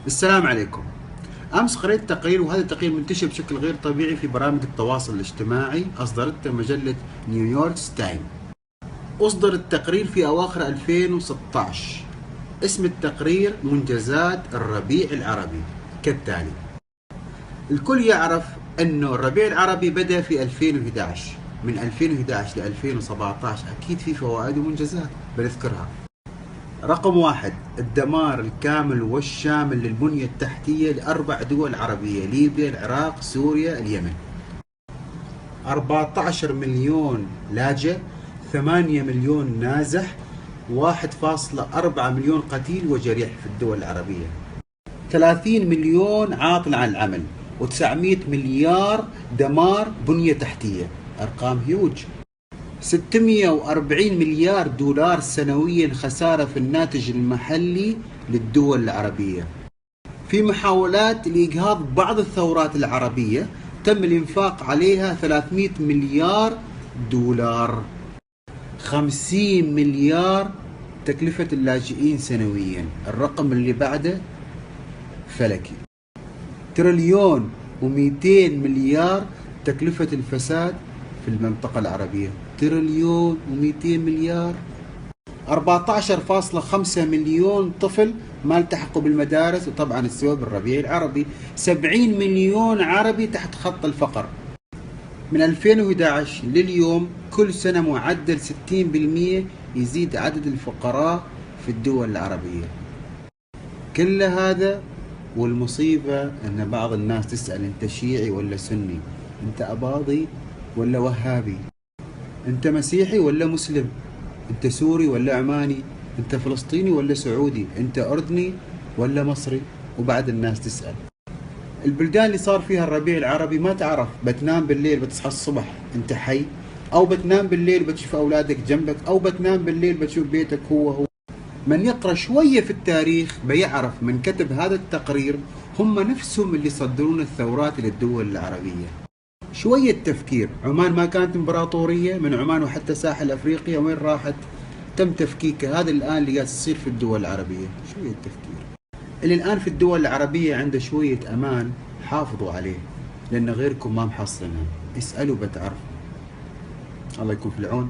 السلام عليكم. أمس قرأت تقرير، وهذا التقرير منتشر بشكل غير طبيعي في برامج التواصل الاجتماعي، أصدرته مجلة نيويورك تايم. أصدر التقرير في أواخر 2016. اسم التقرير منجزات الربيع العربي كالتالي: الكل يعرف أنه الربيع العربي بدأ في 2011. من 2011 ل 2017 أكيد في فوائد ومنجزات بنذكرها. رقم واحد: الدمار الكامل والشامل للبنية التحتية لأربع دول عربية: ليبيا، العراق، سوريا، اليمن. 14 مليون لاجئ، 8 مليون نازح، 1.4 مليون قتيل وجريح في الدول العربية، 30 مليون عاطل عن العمل، و900 مليار دمار بنية تحتية. أرقام هيوج. 640 مليار دولار سنويا خسارة في الناتج المحلي للدول العربية. في محاولات لإجهاض بعض الثورات العربية تم الإنفاق عليها 300 مليار دولار. 50 مليار تكلفة اللاجئين سنويا. الرقم اللي بعده فلكي. تريليون و200 مليار تكلفة الفساد في المنطقة العربية. تريليون و200 مليار. 14.5 مليون طفل ما التحقوا بالمدارس، وطبعا السبب الربيع العربي. 70 مليون عربي تحت خط الفقر. من 2011 لليوم كل سنة معدل 60% يزيد عدد الفقراء في الدول العربية. كل هذا والمصيبة أن بعض الناس تسأل: أنت شيعي ولا سني؟ أنت أباضي ولا وهابي؟ أنت مسيحي ولا مسلم؟ أنت سوري ولا عماني؟ أنت فلسطيني ولا سعودي؟ أنت أردني ولا مصري؟ وبعد الناس تسأل. البلدان اللي صار فيها الربيع العربي ما تعرف، بتنام بالليل بتصحى الصبح أنت حي، أو بتنام بالليل بتشوف أولادك جنبك، أو بتنام بالليل بتشوف بيتك هو. من يقرأ شوية في التاريخ بيعرف من كتب هذا التقرير هم نفسهم اللي صدرون الثورات للدول العربية. شوية تفكير. عمان ما كانت امبراطورية؟ من عمان وحتى ساحل أفريقيا وين راحت؟ تم تفكيكها. هذا الآن اللي قاعد يصير في الدول العربية. شوية تفكير. اللي الآن في الدول العربية عنده شوية أمان حافظوا عليه، لأن غيركم ما محصلنا. اسألوا بتعرفوا. الله يكون في العون.